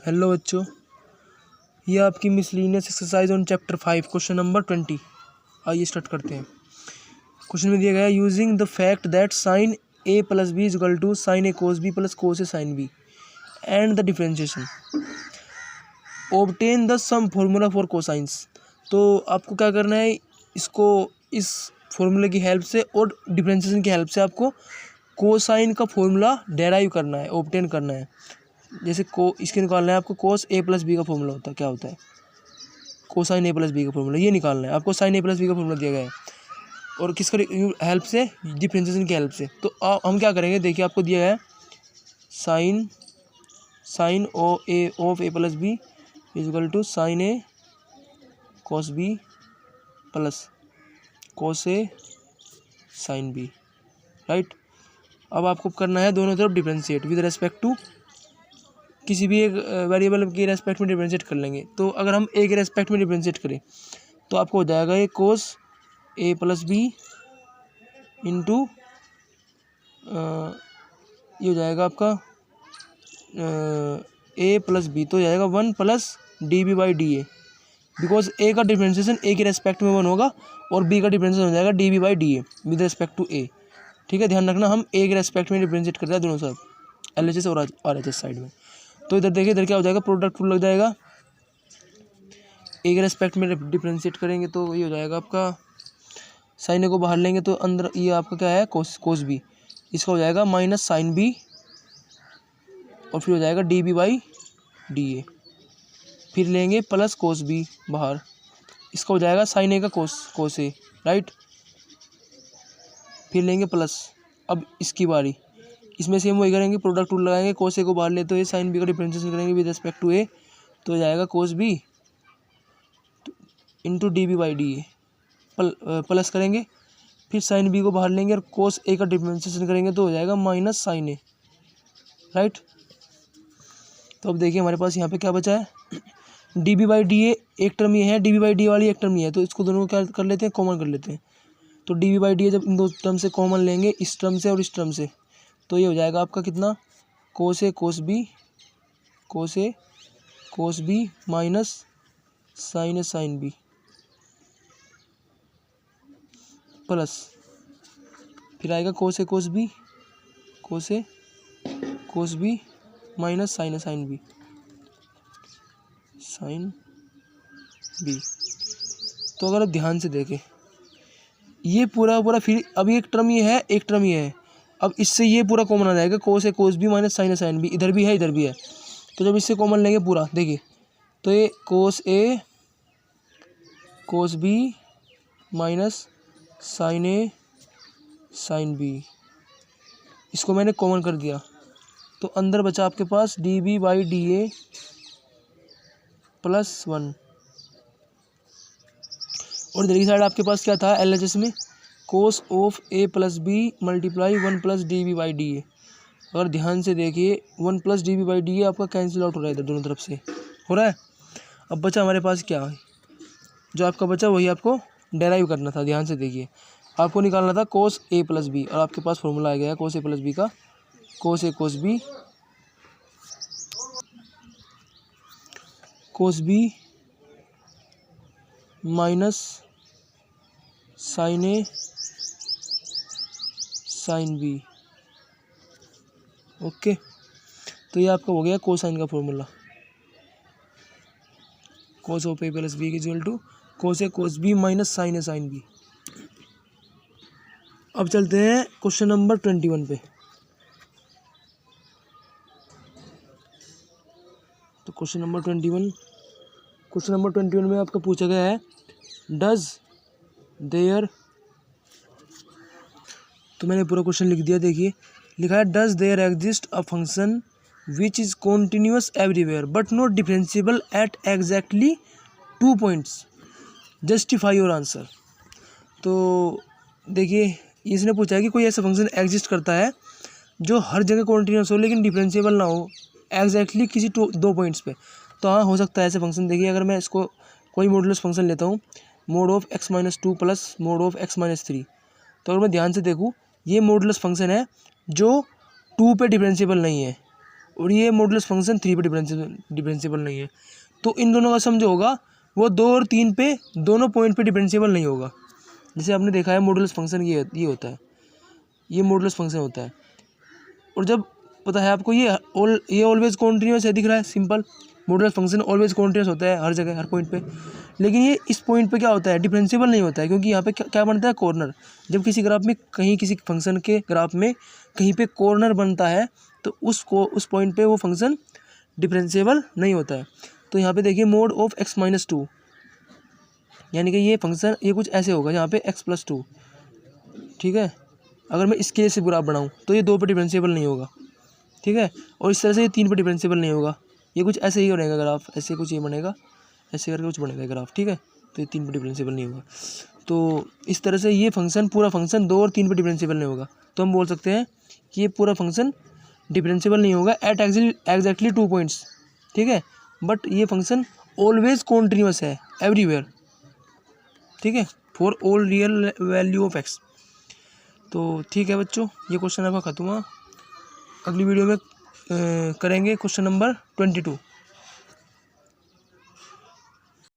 Hello बच्चों, ये आपकी miscellaneous exercise on chapter 5 question number 20। आइए स्टार्ट करते हैं। क्वेश्चन में दिया गया है using the fact that sine A plus B is equal to sine A cos B plus cos A sign B and the differentiation obtain the sum formula for cosines. तो आपको क्या करना है, इसको इस फॉर्मूले की हेल्प से और डिफरेंशिएशन की हेल्प से आपको कोसाइन का फॉर्मूला डेराइव करना है, ऑब्टेन करना है। जैसे इसके निकालना है आपको कोस ए प्लस बी का फॉर्मूला होता है, क्या होता है कोसाइन ए प्लस बी का फॉर्मूला, ये निकालना है आपको। साइन ए प्लस बी का फॉर्मूला दिया गया है और किसका हेल्प से, डिफरेंशिएशन की हेल्प से। तो हम क्या करेंगे, देखिए आपको दिया है sine O A of A plus B is equal to sine A cos B plus cos A sign B, right. अब आपको करना है दोनों तरफ डिफरेंशिएट विद रेस्पेक्ट टू, किसी भी एक वेरिएबल के रेस्पेक्ट में डिफरेंशिएट कर लेंगे। तो अगर हम ए के रेस्पेक्ट में डिफरेंशिएट करें तो आपको हो जाएगा ये कोस ए प्लस बी इंटू ये हो जाएगा आपका ए प्लस बी, तो हो जाएगा 1 plus D B by D a, because a का डिफरेंशिएशन ए के रेस्पेक्ट में 1 होगा और बी का डिफरेंशिएशन हो जाएगा D B by D a with respect to a. ठीक है, ध्यान रखना हम ए के रेस्पेक्ट में डिफरेंशिएट कर रहे हैं दोनों तरफ, एल एच एस और आर एच एस साइड में। तो इधर देखिए, इधर क्या हो जाएगा, प्रोडक्ट रूल लग जाएगा। ए के रेस्पेक्ट में डिफरेंशिएट करेंगे तो ये हो जाएगा आपका, साइन ए को बाहर लेंगे तो अंदर ये आपका क्या है कोस बी, इसका हो जाएगा माइनस साइन बी और फिर हो जाएगा D B by D A, फिर लेंगे प्लस कोस बी बाहर, इसका हो जाएगा साइन ए का कोस ए, राइट। फिर लेंगे प्लस, अब इसकी बारी, इसमें सेम वही करेंगे, प्रोडक्ट रूल लगाएंगे, कोस ए को बाहर लेते हुए साइन बी का डिफरेंशिएशन करेंगे विद रिस्पेक्ट टू ए, तो हो जाएगा cos B into D B by D A, plus करेंगे, फिर साइन बी को बाहर लेंगे और कोस ए का डिफरेंशिएशन करेंगे तो हो जाएगा माइनस साइन ए, राइट। तो अब देखिए हमारे पास यहाँ पे क्या बचा है, D B by D A एक टर्म ये है, डी बी बाई डी वाली एक टर्म ये है, तो इसको दोनों को क्या कर लेते हैं, कॉमन कर लेते हैं। तो D B by D A जब इन दो टर्म से कॉमन लेंगे, इस टर्म से और इस टर्म से, तो ये हो जाएगा आपका कितना, कोस ए कोस बी माइनस साइन ए साइन बी प्लस, फिर आएगा कोस ए कोस बी माइनस साइन ए साइन बी। तो अगर आप ध्यान से देखें, ये पूरा फिर अभी एक टर्म ये है, एक टर्म ये है, अब इससे ये पूरा कॉमन आ जाएगा, कोस ए कोस बी माइनस साइन ए साइन बी, इधर भी है इधर भी है। तो जब इससे कॉमन लेंगे पूरा, देखिए तो ये कोस ए कोस बी माइनस साइन ए साइन बी, इसको मैंने कॉमन कर दिया, तो अंदर बचा आपके पास d B by D A plus 1, और इधर की साइड आपके पास क्या था एल एच एस में, cos of A plus B multiply 1 plus D B by D A. अगर ध्यान से देखिए 1 plus D B by D A आपका कैंसिल आउट हो रहा है, इधर दोनों तरफ से हो रहा है। अब बचा हमारे पास क्या है, जो आपका बचा वही आपको डेराइव करना था। ध्यान से देखिए, आपको निकालना था कोस ए प्लस बी, और आपके पास फॉर्मूला आ गया कोस ए प्लस बी का, कोस ए कोस बी माइनस साइन ए साइन बी। ओके, तो ये आपका हो गया कोसाइन का formula, cos of A plus B equal to cos A cos B minus sign A sign B. अब चलते हैं क्वेश्चन नंबर 21 पे। तो क्वेश्चन नंबर 21 में आपका पूछा गया है डज देयर, तो मैंने पूरा क्वेश्चन लिख दिया। देखिए लिखा है does there exist a function which is continuous everywhere but not differentiable at exactly 2 points, justify your answer. तो देखिए इसने पूछा है कि कोई ऐसा फंक्शन एग्जिस्ट करता है जो हर जगह कॉन्टिन्यूअस हो लेकिन डिफरेंशिएबल ना हो एग्जैक्टली किसी 2 पॉइंट्स पे। तो हाँ, हो सकता है ऐसे फंक्शन। देखिए अगर मैं इसको कोई मॉडुलस फंक्शन लेता हूँ, mode of x-2 plus mode of x-3, तो अगर मैं ध्यान से देखूँ ये मॉडुलस फंक्शन है जो 2 पे डिफरेंशिएबल नहीं है, और ये मॉडुलस फंक्शन 3 पे डिफरेंशिएबल नहीं है। तो इन दोनों का सम जो होगा वो 2 और 3 पे दोनों पॉइंट पे डिफरेंशिएबल नहीं होगा। जैसे आपने देखा है मॉडुलस फंक्शन ये होता है, ये मॉडुलस फंक्शन होता है। और जब पता है आपको ये ऑलवेज कॉन्टिन्यूस है, दिख रहा है, simple modulus function always continuous होता है हर जगह हर पॉइंट पे। लेकिन ये इस पॉइंट पे क्या होता है, डिफरेंशिएबल नहीं होता है, क्योंकि यहाँ पे क्या बनता है, कॉर्नर। जब किसी ग्राफ में कहीं किसी फंक्शन के ग्राफ में कहीं पे कॉर्नर बनता है तो उस पॉइंट पे वो फंक्शन डिफरेंशिएबल नहीं होता है। तो यहाँ पे देखिए मोड ऑफ x-2, यानी कि ये फंक्शन ये कुछ ऐसे होगा यहाँ पे x+2, ठीक है। अगर मैं इसके से ग्राफ बनाऊँ तो ये 2 पे डिफरेंशिएबल नहीं होगा, ठीक है। और इस तरह से ये 3 पे डिफरेंशिएबल नहीं होगा, ये कुछ ऐसे ही बनेगा ग्राफ, ऐसे कुछ ये बनेगा, ऐसे करके कुछ बनेगा ग्राफ, ठीक है। तो ये 3 पे डिफरेंशिएबल नहीं होगा। तो इस तरह से ये फंक्शन पूरा फंक्शन 2 और 3 पे डिफरेंशिएबल नहीं होगा। तो हम बोल सकते हैं कि ये पूरा फंक्शन डिफरेंशिएबल नहीं होगा एट एग्जैक्टली 2 पॉइंट्स, ठीक है। बट ये फंक्शन ऑलवेज कॉन्टिन्यूस है एवरीवेयर, ठीक है, for all real value of x. तो ठीक है बच्चों, ये क्वेश्चन आपका खत्म हुआ। अगली वीडियो में करेंगे क्वेश्चन नंबर 22।